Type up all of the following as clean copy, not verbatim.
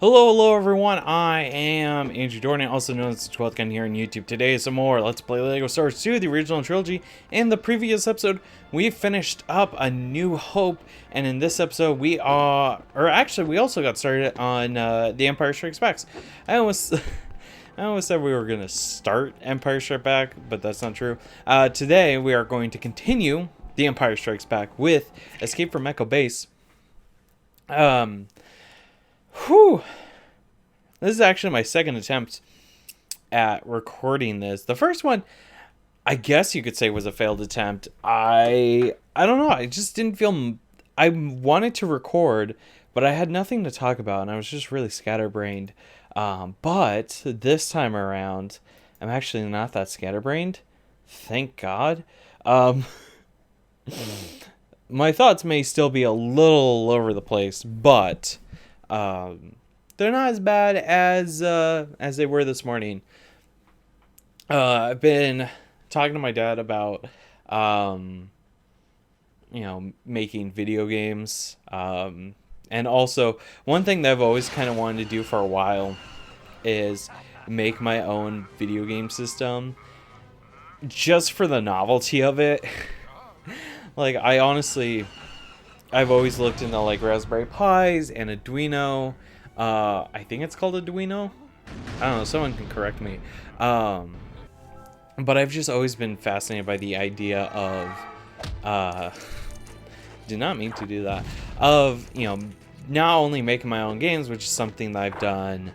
Hello everyone, I am Andrew Dornan, also known as the 12th Gun here on YouTube. Today is some more Let's Play LEGO Star Wars 2, the original trilogy. In the previous episode, we finished up A New Hope, and in this episode we also got started on The Empire Strikes Back. I almost said we were going to start Empire Strikes Back, but that's not true. Today we are going to continue The Empire Strikes Back with Escape from Echo Base. Whew. This is actually my second attempt at recording this. The first one, I guess you could say, was a failed attempt. I don't know. I just didn't feel... I wanted to record, but I had nothing to talk about, and I was just really scatterbrained. But this time around, I'm actually not that scatterbrained. Thank God. My thoughts may still be a little all over the place, but... they're not as bad as they were this morning. I've been talking to my dad about, making video games. And also, one thing that I've always kind of wanted to do for a while is make my own video game system, just for the novelty of it. Like, I've always looked into like Raspberry Pis and Arduino. I think it's called Arduino. I don't know. Someone can correct me. But I've just always been fascinated by the idea of, did not mean to do that, of, not only making my own games, which is something that I've done,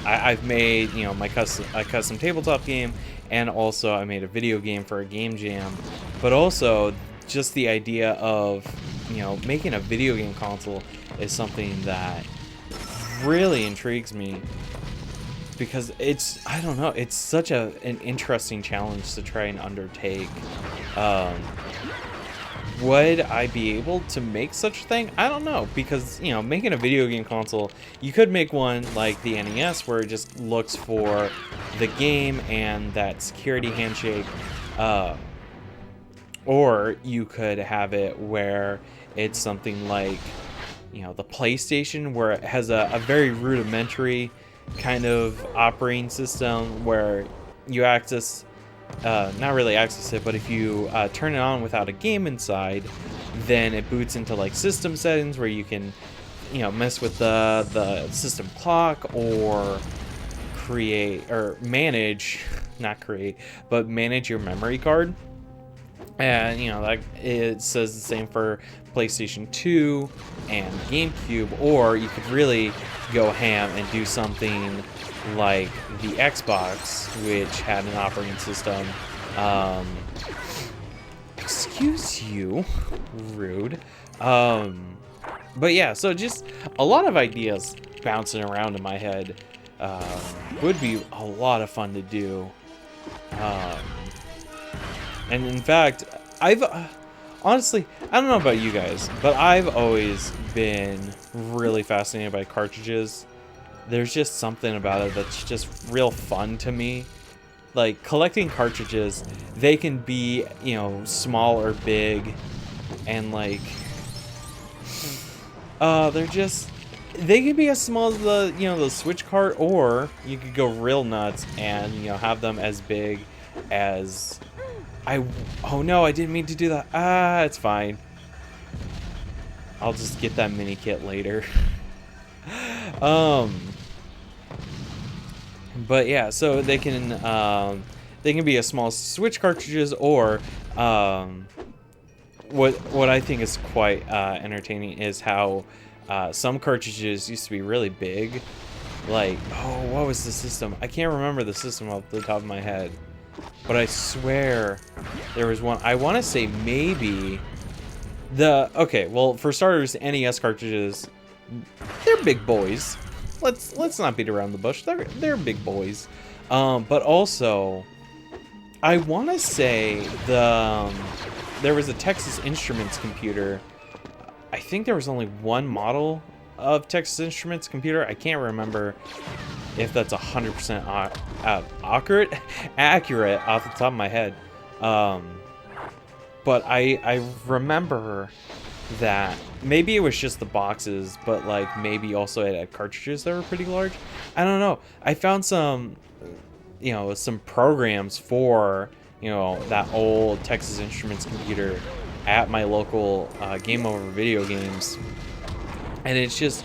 I've made, my custom tabletop game, and also I made a video game for a game jam, but also just the idea of, making a video game console is something that really intrigues me, because it's, I don't know, it's such an interesting challenge to try and undertake. Would I be able to make such a thing? I don't know, because, making a video game console, you could make one like the NES where it just looks for the game and that security handshake, or you could have it where it's something like, the PlayStation, where it has a very rudimentary kind of operating system where you access, not really access it, but if you turn it on without a game inside, then it boots into like system settings where you can, mess with the system clock, or create, or manage, not create, but manage your memory card. And, like, it says the same for PlayStation 2 and GameCube, or you could really go ham and do something like the Xbox, which had an operating system. Excuse you, rude. But yeah, so just a lot of ideas bouncing around in my head. Would be a lot of fun to do. And in fact, I've honestly, I don't know about you guys, but I've always been really fascinated by cartridges. There's just something about it that's just real fun to me. Like, collecting cartridges, they can be, small or big, and like, they can be as small as the Switch cart, or you could go real nuts and, have them as big as... Oh no, I didn't mean to do that. It's fine. I'll just get that mini kit later. But yeah, so they can be as small as Switch cartridges, or what I think is quite entertaining is how some cartridges used to be really big. Like, oh, what was the system? I can't remember the system off the top of my head. But I swear there was one. I want to say maybe okay, well, for starters, NES cartridges, they're big boys. Let's not beat around the bush. They're big boys. But also, I want to say there was a Texas Instruments computer. I think there was only one model of Texas Instruments computer. I can't remember if that's 100% accurate off the top of my head. But I remember that maybe it was just the boxes, but like maybe also it had cartridges that were pretty large. I don't know. I found some, you know, some programs for, you know, that old Texas Instruments computer at my local Game Over Video Games, and it's just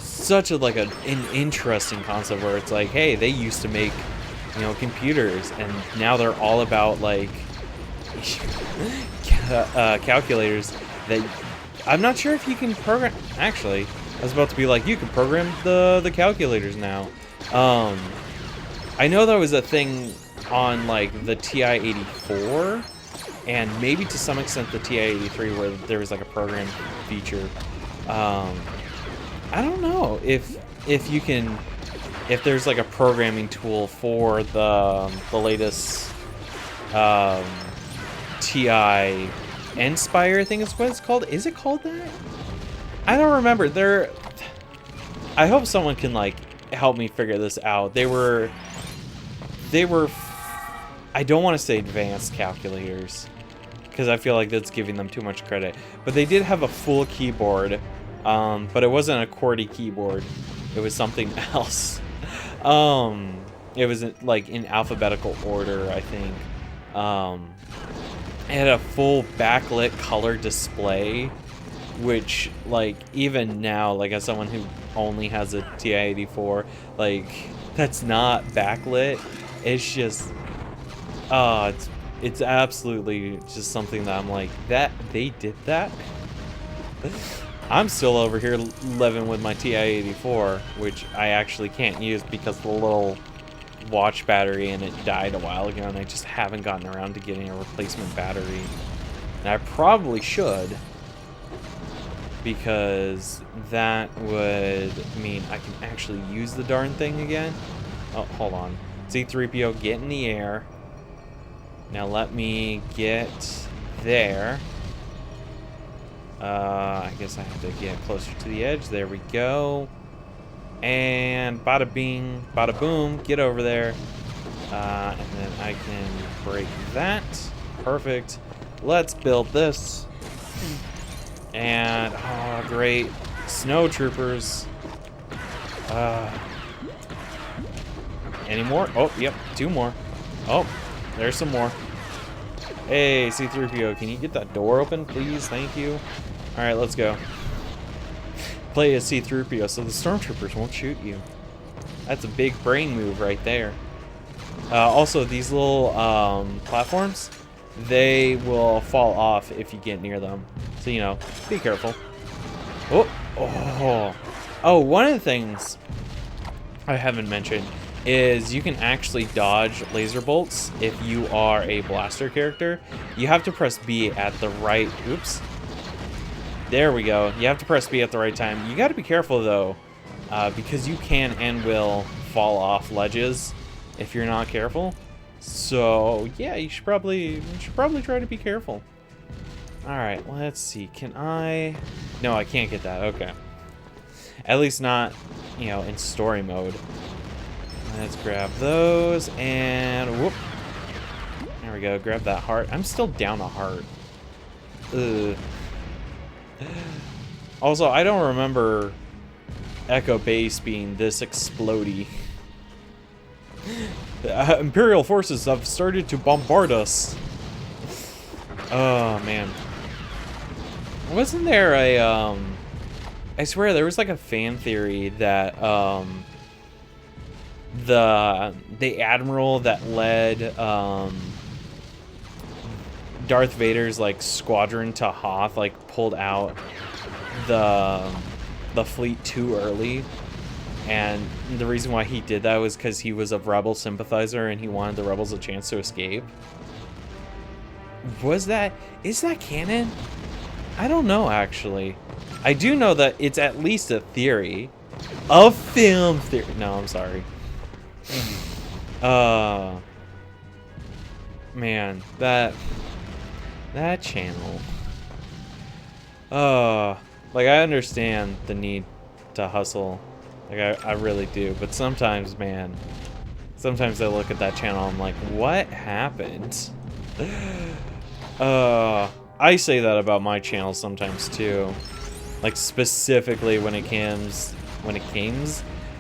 such a like an interesting concept where it's like, hey, they used to make, you know, computers, and now they're all about like calculators that I'm not sure if you can program. Actually, I was about to be like, you can program the calculators now. I know that was a thing on like the TI-84 and maybe to some extent the TI-83 where there was like a program feature. I don't know if you can, if there's like a programming tool for the latest TI Inspire, I think is what it's called. Is it called that? I don't remember. I hope someone can like help me figure this out. They were I don't want to say advanced calculators because I feel like that's giving them too much credit. But they did have a full keyboard, but it wasn't a QWERTY keyboard. It was something else. It was like in alphabetical order, I think. It had a full backlit color display, which like even now, like as someone who only has a TI-84, like that's not backlit. It's just, it's absolutely just something that I'm like, that they did that. I'm still over here living with my TI-84, which I actually can't use because the little watch battery in it died a while ago, and I just haven't gotten around to getting a replacement battery. And I probably should, because that would mean I can actually use the darn thing again. Oh, hold on. C-3PO, get in the air. Now let me get there. I guess I have to get closer to the edge. There we go. And bada bing, bada boom, get over there. And then I can break that. Perfect. Let's build this. And, oh, great. Snow troopers. Any more? Oh, yep, 2 more. Oh, there's some more. Hey, C-3PO, can you get that door open, please? Thank you. All right, let's go. Play as C-3PO so the stormtroopers won't shoot you. That's a big brain move right there. Also, these little platforms, they will fall off if you get near them. So, you know, be careful. Oh, one of the things I haven't mentioned is you can actually dodge laser bolts if you are a blaster character. You have to press B at the right... Oops. There we go. You have to press B at the right time. You got to be careful, though, because you can and will fall off ledges if you're not careful. So, yeah, you should probably try to be careful. All right, let's see. Can I... No, I can't get that. Okay. At least not, you know, in story mode. Let's grab those, and whoop. There we go, grab that heart. I'm still down a heart. Ugh. Also, I don't remember Echo Base being this explodey. The Imperial forces have started to bombard us. Oh, man. Wasn't there a, I swear there was like a fan theory that, the admiral that led Darth Vader's like squadron to Hoth like pulled out the fleet too early, and the reason why he did that was because he was a rebel sympathizer and he wanted the rebels a chance to escape. Is that canon? I don't know, actually. I do know that it's at least a theory. A film theory. No, I'm sorry. Man, that channel. Like, I understand the need to hustle. Like, I really do. But sometimes, man, sometimes I look at that channel, I'm like, what happened? I say that about my channel sometimes too. Like specifically when it comes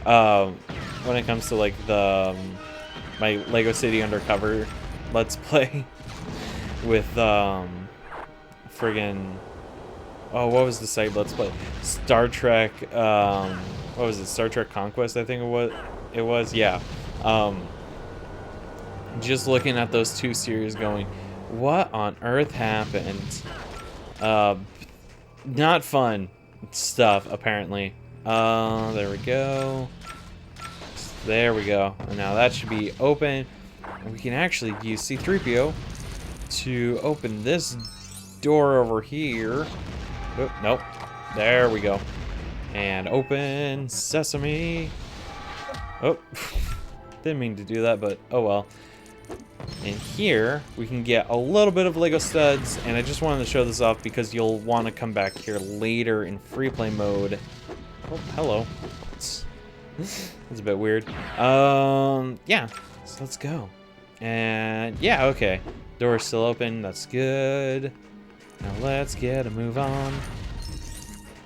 to like the my Lego City Undercover Let's Play with friggin' what was the site Let's Play? Star Trek what was it? Star Trek Conquest, I think it was. Yeah. Just looking at those two series going, what on earth happened? Not fun stuff, apparently. There we go. There we go. And now that should be open. And we can actually use C-3PO to open this door over here. Oh, nope. There we go. And open sesame. Oh, didn't mean to do that, but oh well. In here, we can get a little bit of Lego studs, and I just wanted to show this off because you'll want to come back here later in free play mode. Oh, hello. That's a bit weird. Yeah, so let's go. And yeah, okay. Door's still open, that's good. Now let's get a move on.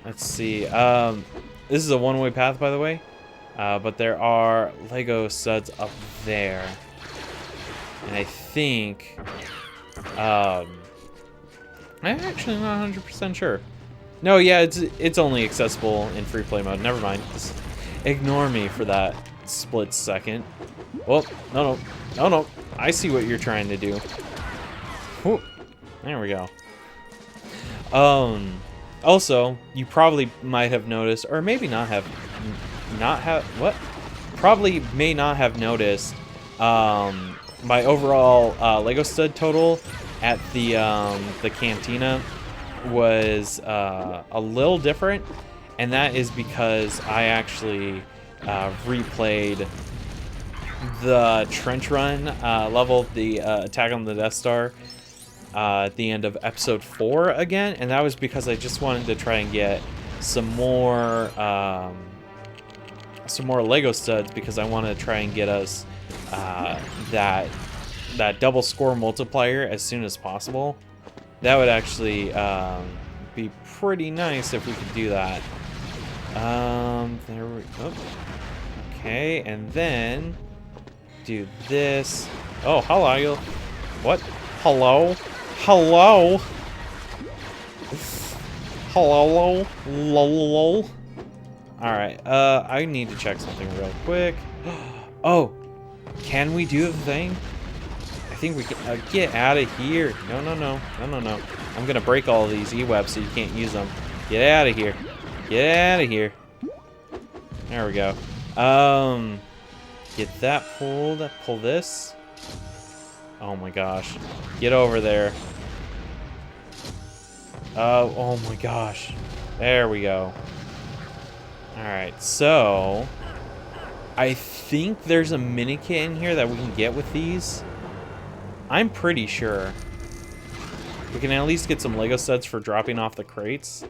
Let's see. This is a one-way path, by the way. But there are Lego studs up there. And I think, I'm actually not 100% sure. No, yeah, it's only accessible in free play mode. Never mind. Just ignore me for that split second. Oh, no. I see what you're trying to do. Whew. There we go. Also, you probably might have noticed, or maybe probably may not have noticed, my overall Lego stud total at the cantina was a little different, and that is because I actually replayed the trench run level, the attack on the Death Star, at the end of episode 4 again, and that was because I just wanted to try and get some more Lego studs, because I want to try and get us that double score multiplier as soon as possible. That would actually be pretty nice if we could do that. There we go. Okay, and then do this. Oh, hello. What? Hello? Hello? Hello? Lol. Alright, I need to check something real quick. Oh, can we do the thing? I think we can get out of here. No. I'm gonna break all of these e-webs so you can't use them. Get out of here. Get out of here. There we go. Get that pulled. Pull this. Oh my gosh. Get over there. Oh my gosh. There we go. Alright, so I think there's a mini kit in here that we can get with these. I'm pretty sure. We can at least get some Lego studs for dropping off the crates.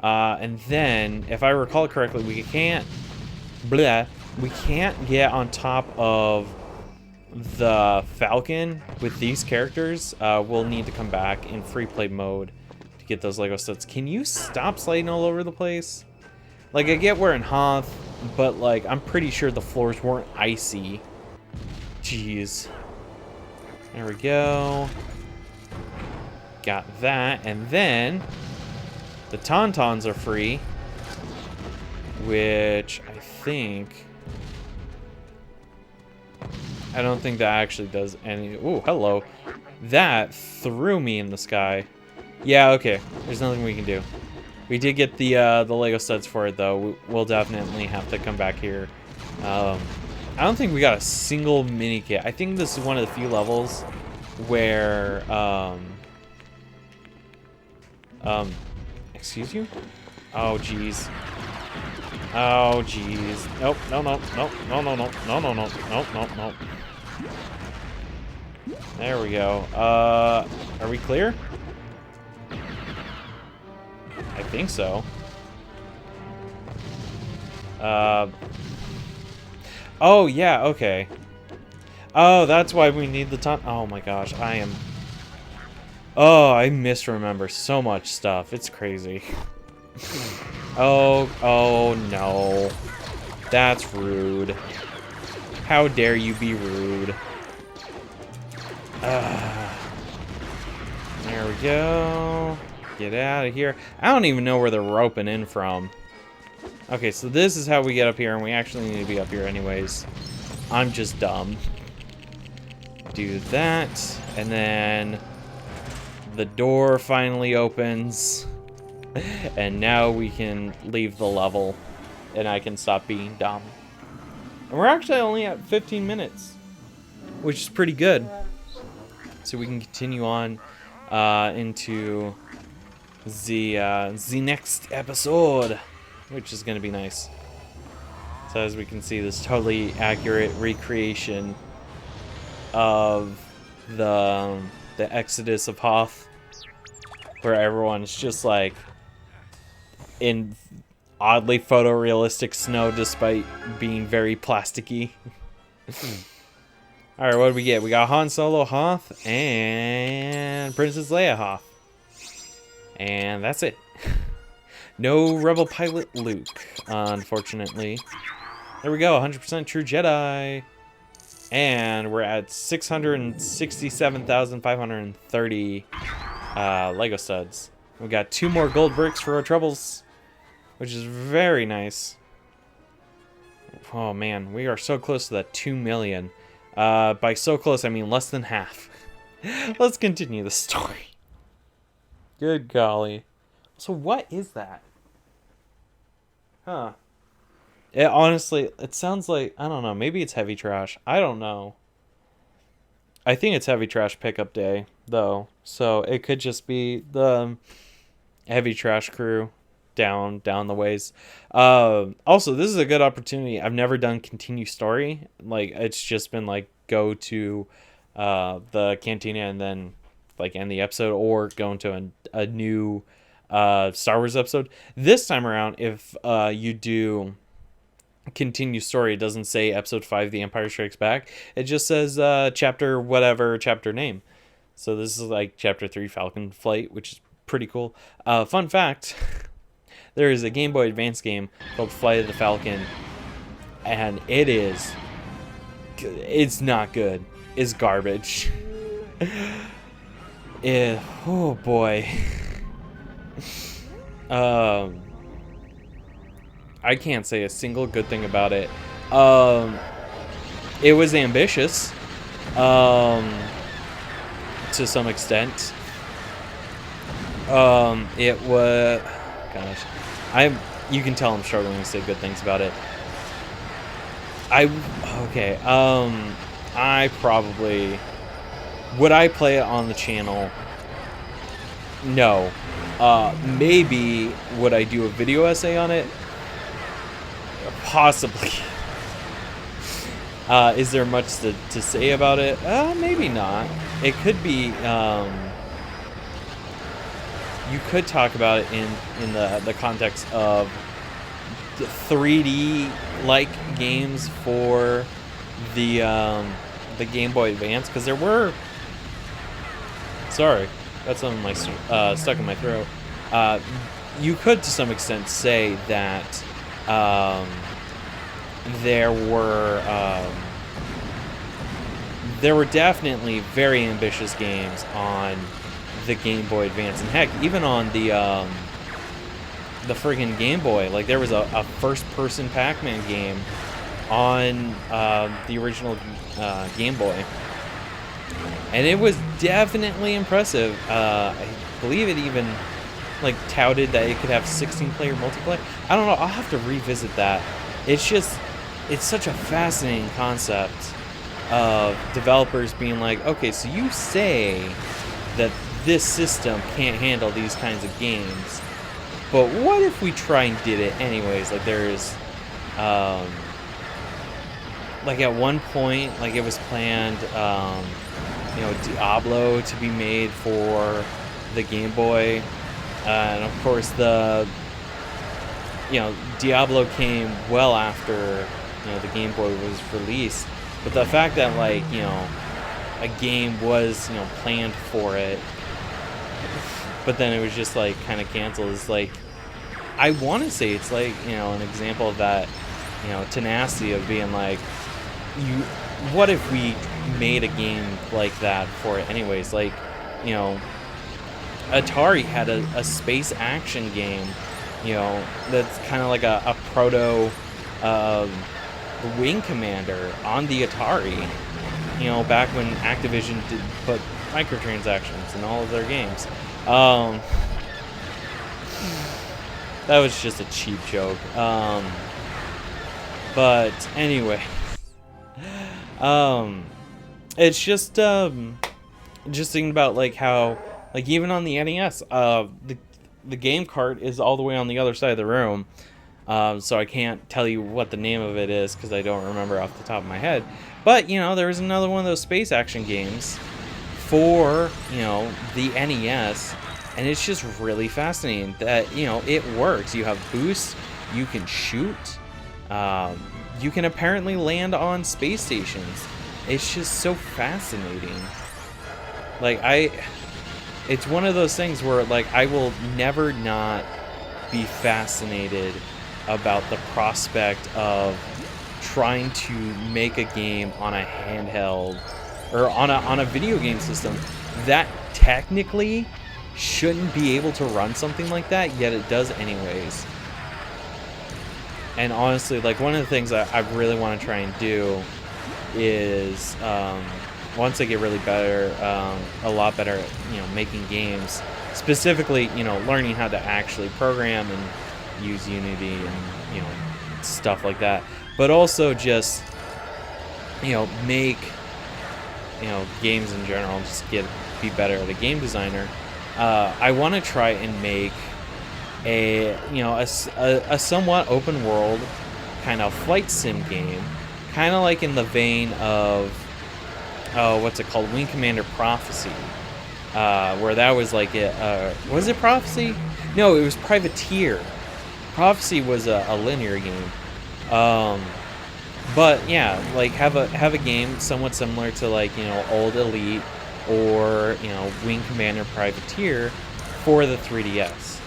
And then, if I recall correctly, we can't get on top of the Falcon with these characters. We'll need to come back in free play mode to get those Lego studs. Can you stop sliding all over the place? Like, I get we're in Hoth, but like, I'm pretty sure the floors weren't icy. Jeez. There we go. Got that, and then the Tauntauns are free, which I don't think that actually does any. Ooh, hello. That threw me in the sky. Yeah, okay. There's nothing we can do. We did get the Lego studs for it, though. We'll definitely have to come back here. I don't think we got a single mini kit. I think this is one of the few levels where excuse you? Oh jeez. Oh jeez. Nope. No. There we go. Are we clear? I think so. Oh yeah, okay. Oh, that's why we need the ton. Oh my gosh, I am. Oh, I misremember so much stuff. It's crazy. Oh no. That's rude. How dare you be rude? There we go. Get out of here. I don't even know where they're roping in from. Okay, so this is how we get up here, and we actually need to be up here anyways. I'm just dumb. Do that, and then the door finally opens, and now we can leave the level, and I can stop being dumb. And we're actually only at 15 minutes, which is pretty good. So we can continue on into the next episode, which is going to be nice. So as we can see, this totally accurate recreation of the Exodus of Hoth, where everyone's just like in oddly photorealistic snow despite being very plasticky. Alright, what do we get? We got Han Solo Hoth and Princess Leia Hoth. And that's it. No Rebel pilot Luke, unfortunately. There we go, 100% true Jedi. And we're at 667,530 Lego studs. We got 2 more gold bricks for our troubles, which is very nice. Oh man, we are so close to that 2 million. By so close, I mean less than half. Let's continue the story. Good golly. So what is that? Huh. It honestly, it sounds like, I don't know, maybe it's heavy trash. I don't know. I think it's heavy trash pickup day, though. So it could just be the heavy trash crew down the ways. Also, this is a good opportunity. I've never done continue story. Like, it's just been like go to the cantina and then like end the episode, or go into a new Star Wars episode. This time around, if you do continue story, it doesn't say episode 5 The Empire Strikes Back, it just says chapter whatever chapter name. So this is like chapter 3 Falcon Flight, which is pretty cool. Fun fact, there is a Game Boy Advance game called Flight of the Falcon, and it's not good. It's garbage. Oh boy. I can't say a single good thing about it. It was ambitious, to some extent. It was, gosh, you can tell I'm struggling to say good things about it. I probably, would I play it on the channel? No. Maybe would I do a video essay on it? Possibly. Is there much to say about it? Maybe not. It could be, you could talk about it in the context of 3D like games for the Game Boy Advance, because there were, sorry, that's something stuck in my throat. You could to some extent say that there were definitely very ambitious games on the Game Boy Advance, and heck, even on the friggin' Game Boy. Like, there was a first-person Pac-Man game on the original Game Boy, and it was definitely impressive. I believe it even like touted that it could have 16-player multiplayer. I don't know. I'll have to revisit that. It's such a fascinating concept of developers being like, okay, so you say that this system can't handle these kinds of games, but what if we try and did it anyways? Like, there's like at one point, like it was planned, Diablo to be made for the Game Boy, and of course Diablo came well after the Game Boy was released. But the fact that a game was planned for it but then it was just like kind of canceled. It's like, I want to say it's like, you know, an example of that, you know, tenacity of being like, what if we made a game like that for it anyways? Like, you know, Atari had a space action game, you know, that's kind of like a proto Wing Commander on the Atari, you know, back when Activision did put microtransactions in all of their games. That was just a cheap joke. But anyway, it's just thinking about like how, like, even on the NES, the game cart is all the way on the other side of the room. So I can't tell you what the name of it is because I don't remember off the top of my head. But, you know, there was another one of those space action games for, you know, the NES, and it's just really fascinating that, you know, it works. You have boost, you can shoot, you can apparently land on space stations. It's just so fascinating. Like, it's one of those things where, like, I will never not be fascinated about the prospect of trying to make a game on a handheld or on a video game system that technically shouldn't be able to run something like that, yet it does anyways. And honestly, like, one of the things I really want to try and do is, once I get really better, a lot better at, you know, making games, specifically, you know, learning how to actually program and use Unity and, you know, stuff like that, but also just, you know, make, you know, games in general, just be better at a game designer. I want to try and make a somewhat open world kind of flight sim game, kind of like in the vein of, what's it called, Wing Commander Prophecy, where that was like was it Prophecy? No, it was Privateer. Prophecy was a linear game, but yeah, like have a game somewhat similar to, like, you know, old Elite or, you know, Wing Commander Privateer for the 3DS.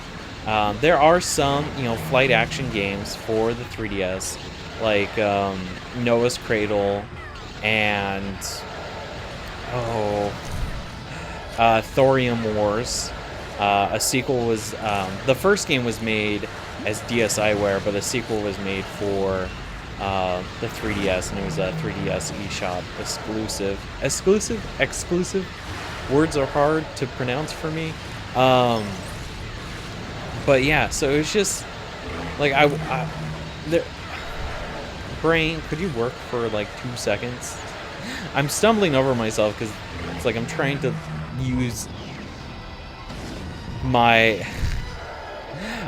There are some, you know, flight action games for the 3DS, like Noah's Cradle and Thorium Wars. A sequel was the first game was made as DSiWare, but a sequel was made for the 3DS, and it was a 3DS eShop exclusive. Words are hard to pronounce for me. But yeah, so it was just like brain, could you work for like 2 seconds? I'm stumbling over myself because it's like I'm trying to use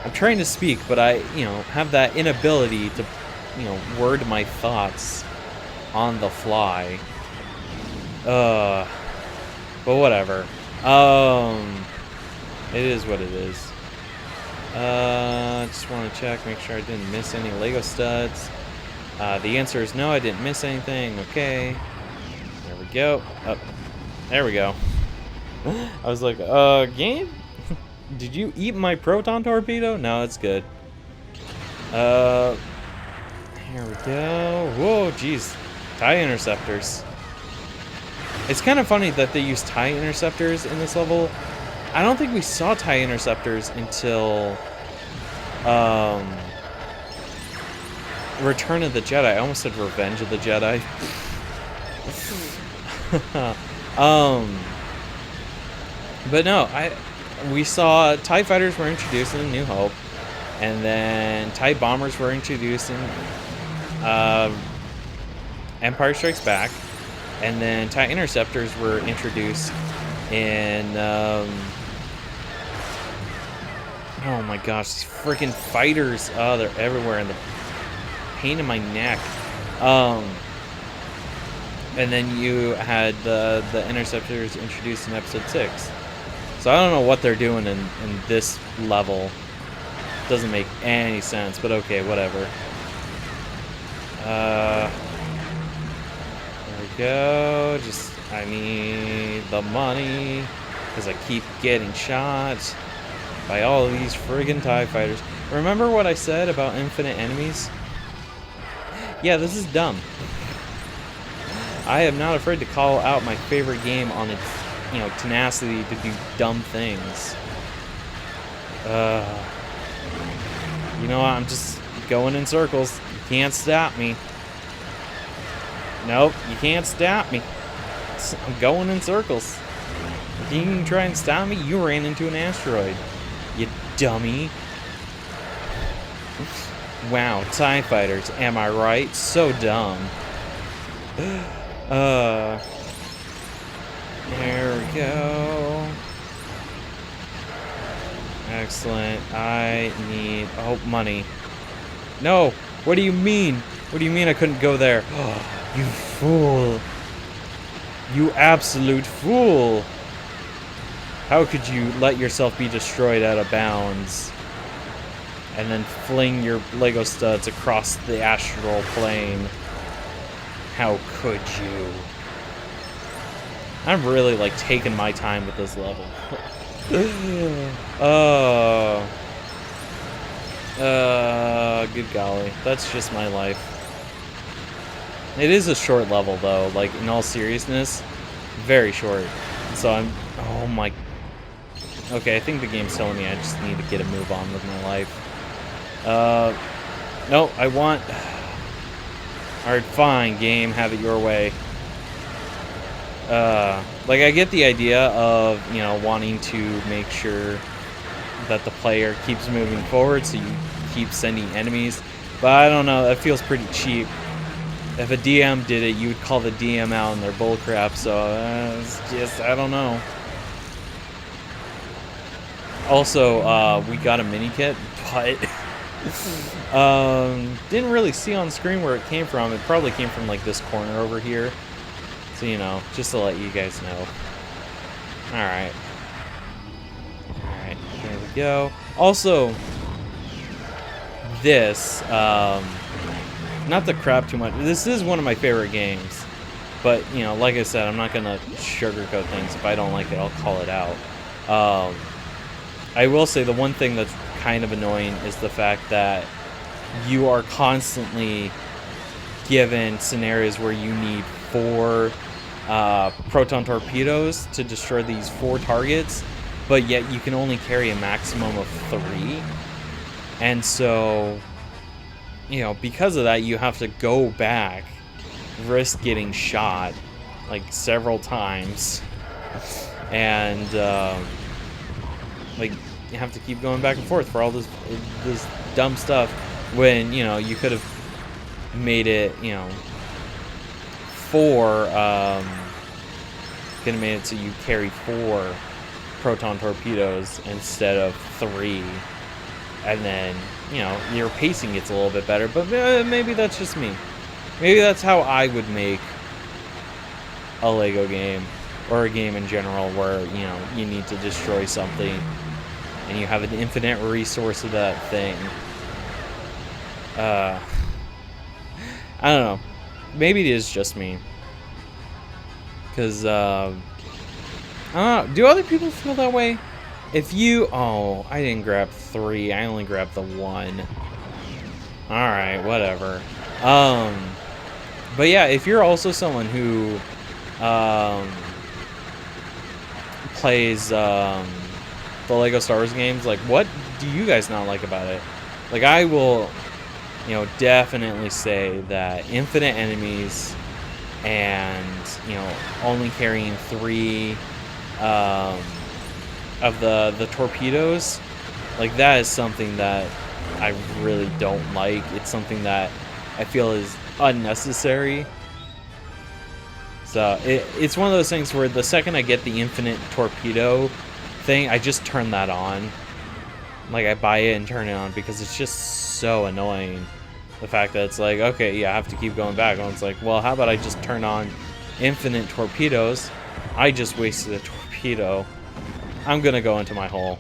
I'm trying to speak, but I, you know, have that inability to, you know, word my thoughts on the fly. But whatever. It is what it is. Just want to check, make sure I didn't miss any Lego studs. The answer is no, I didn't miss anything. Okay. There we go. Oh, there we go. I was like, game? Did you eat my proton torpedo? No, it's good. Here we go. Whoa, geez. TIE interceptors. It's kind of funny that they use TIE interceptors in this level. I don't think we saw TIE interceptors until Return of the Jedi. I almost said Revenge of the Jedi. But no, we saw TIE fighters were introduced in New Hope, and then TIE bombers were introduced in Empire Strikes Back, and then TIE interceptors were introduced in oh my gosh, these freaking fighters! Oh, they're everywhere, and the pain in my neck. And then you had the interceptors introduced in Episode 6. So I don't know what they're doing in this level. Doesn't make any sense, but okay, whatever. There we go. Just, I need the money. Because I keep getting shot by all of these friggin' TIE fighters. Remember what I said about infinite enemies? Yeah, this is dumb. I am not afraid to call out my favorite game on its, tenacity to do dumb things. You know what? I'm just going in circles. You can't stop me. Nope, you can't stop me. I'm going in circles. If you can try and stop me, you ran into an asteroid. You dummy. Wow, TIE fighters, am I right? So dumb. There we go. Excellent. I need... Oh, money. No! What do you mean? What do you mean I couldn't go there? Oh, you fool. You absolute fool. How could you let yourself be destroyed out of bounds? And then fling your Lego studs across the astral plane? How could you? I'm really, like, taking my time with this level. Good golly. That's just my life. It is a short level, though. Like, in all seriousness, very short. So I'm... Oh, my... Okay, I think the game's telling me I just need to get a move on with my life. No, I want... Alright, fine, game, have it your way. Like, I get the idea of, wanting to make sure that the player keeps moving forward, so you keep sending enemies. But I don't know, that feels pretty cheap. If a DM did it, you would call the DM out on their bullcrap, so it's just, I don't know. Also, we got a mini kit, but didn't really see on screen where it came from. It probably came from like this corner over here. So, just to let you guys know. Alright. Alright, there we go. Also, this, not to crap too much, this is one of my favorite games. But, like I said, I'm not gonna sugarcoat things. If I don't like it, I'll call it out. I will say the one thing that's kind of annoying is the fact that you are constantly given scenarios where you need 4 proton torpedoes to destroy these 4 targets, but yet you can only carry a maximum of 3. And so, because of that, you have to go back, risk getting shot like several times, and like, you have to keep going back and forth for all this dumb stuff when, you could have made it, 4, could have made it so you carry 4 proton torpedoes instead of 3. And then, your pacing gets a little bit better, but maybe that's just me. Maybe that's how I would make a Lego game, or a game in general where, you need to destroy something and you have an infinite resource of that thing. I don't know. Maybe it is just me. Because, I don't know. Do other people feel that way? If you... Oh, I didn't grab 3. I only grabbed the 1. Alright, whatever. But yeah, if you're also someone who plays the Lego Star Wars games, like, what do you guys not like about it? Like, I will, definitely say that infinite enemies and, only carrying 3 of the torpedoes, like, that is something that I really don't like. It's something that I feel is unnecessary. So it's one of those things where the second I get the infinite torpedo thing, I just turn that on. Like, I buy it and turn it on because it's just so annoying. The fact that it's like, okay, yeah, I have to keep going back. And it's like, well, how about I just turn on infinite torpedoes? I just wasted a torpedo. I'm gonna go into my hole.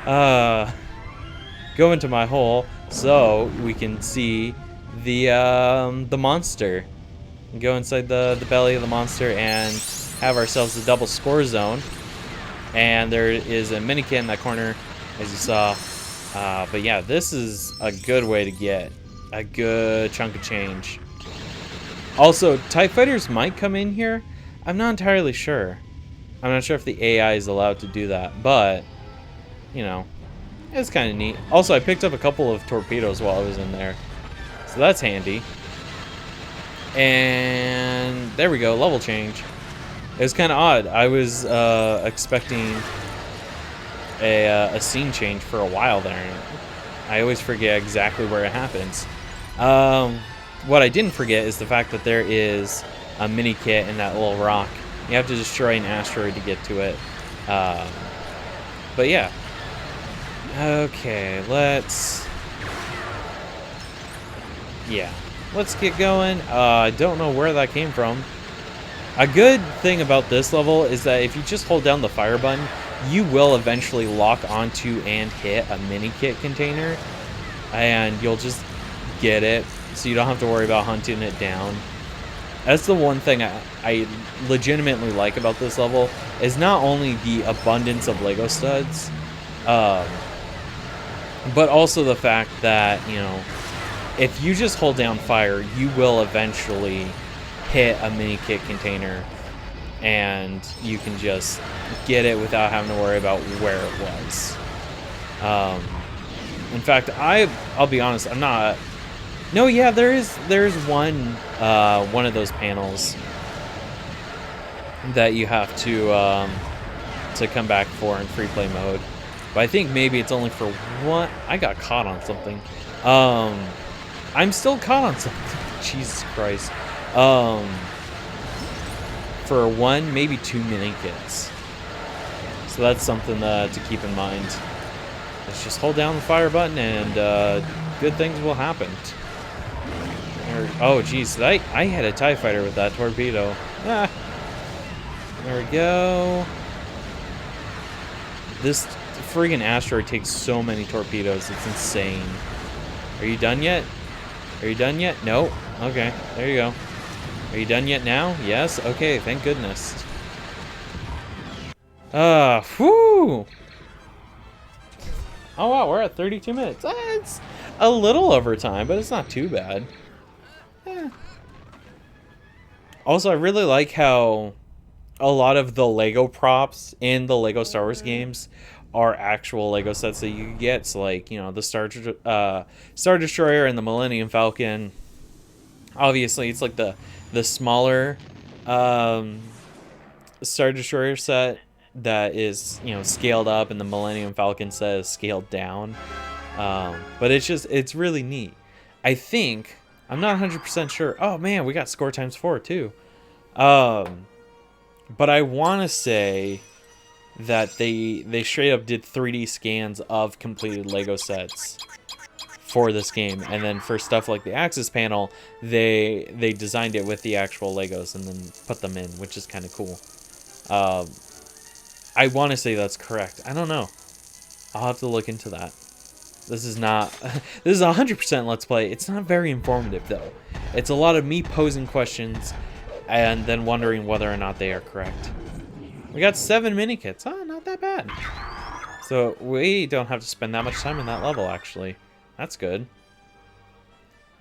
Go into my hole so we can see the monster. Go inside the belly of the monster and have ourselves a double score zone. And there is a mini kit in that corner, as you saw. But yeah, this is a good way to get a good chunk of change. Also, TIE fighters might come in here. I'm not entirely sure. I'm not sure if the AI is allowed to do that, but, you know, it's kind of neat. Also, I picked up a couple of torpedoes while I was in there, so that's handy. And there we go, level change. It was kind of odd. I was expecting a scene change for a while there. I always forget exactly where it happens. What I didn't forget is the fact that there is a mini kit in that little rock. You have to destroy an asteroid to get to it. But yeah. Okay, let's get going. I don't know where that came from. A good thing about this level is that if you just hold down the fire button, you will eventually lock onto and hit a mini kit container, and you'll just get it, so you don't have to worry about hunting it down. That's the one thing I legitimately like about this level, is not only the abundance of Lego studs, but also the fact that, you know, if you just hold down fire, you will eventually hit a mini kit container, and you can just get it without having to worry about where it was. In fact, I'll be honest, I'm not. No, yeah, there's one of those panels that you have to come back for in free play mode. But I think maybe it's only for one. I got caught on something. I'm still caught on something. Jesus Christ. For one, maybe 2 mini kits. So that's something to keep in mind. Let's just hold down the fire button and good things will happen. Oh, geez. I had a TIE fighter with that torpedo. Ah. There we go. This friggin' asteroid takes so many torpedoes. It's insane. Are you done yet? Are you done yet? No. Okay. There you go. Are you done yet now? Yes? Okay. Thank goodness. Whew. Oh, wow. We're at 32 minutes. It's a little over time, but it's not too bad. Also, I really like how a lot of the Lego props in the Lego Star Wars games are actual Lego sets that you can get. So, like, you know, the Star Destroyer and the Millennium Falcon. Obviously, it's like the smaller Star Destroyer set that is, you know, scaled up, and the Millennium Falcon set is scaled down. But it's really neat. I think, I'm not 100% sure. Oh man, we got score times 4 too. But I want to say that they straight up did 3D scans of completed Lego sets for this game, and then for stuff like the Axis panel, they designed it with the actual Legos and then put them in, which is kind of cool. I want to say that's correct. I don't know. I'll have to look into that. This is not. This is 100% Let's Play. It's not very informative though. It's a lot of me posing questions and then wondering whether or not they are correct. We got 7 mini kits. Oh, not that bad. So we don't have to spend that much time in that level, actually. That's good.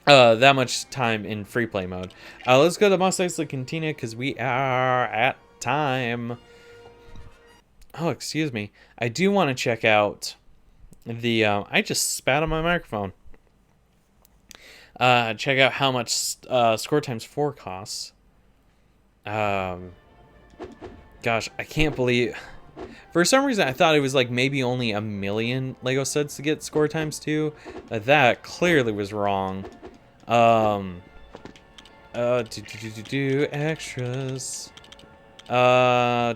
That much time in free play mode. Let's go to Mos Eisley Cantina because we are at time. Oh, excuse me. I do want to check out the. I just spat on my microphone. Check out how much score times 4 costs. Gosh, I can't believe. For some reason, I thought it was like maybe only 1 million Lego sets to get score times 2. But that clearly was wrong. Extras. Power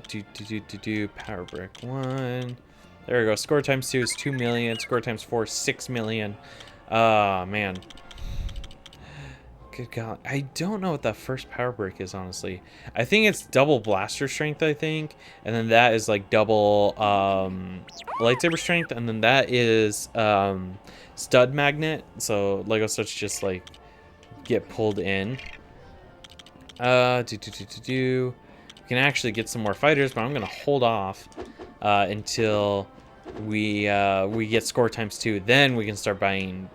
brick 1. There we go. Score times 2 is 2 million. Score times 4 is 6 million. Man. Good God. I don't know what that first power brick is, honestly. I think it's double blaster strength, I think. And then that is like double lightsaber strength. And then that is stud magnet. So Lego studs just like get pulled in. can actually get some more fighters, but I'm gonna hold off until we get score ×2. Then we can start buying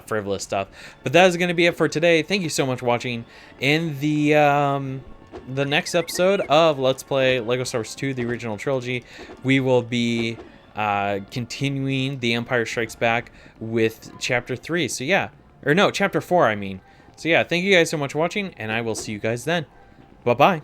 frivolous stuff. But that is going to be it for today. Thank you so much for watching. In the next episode of Let's Play LEGO Star Wars 2, the original trilogy, we will be continuing The Empire Strikes Back with Chapter 3. So yeah, or no, Chapter 4, I mean. So yeah, thank you guys so much for watching, and I will see you guys then. Bye-bye.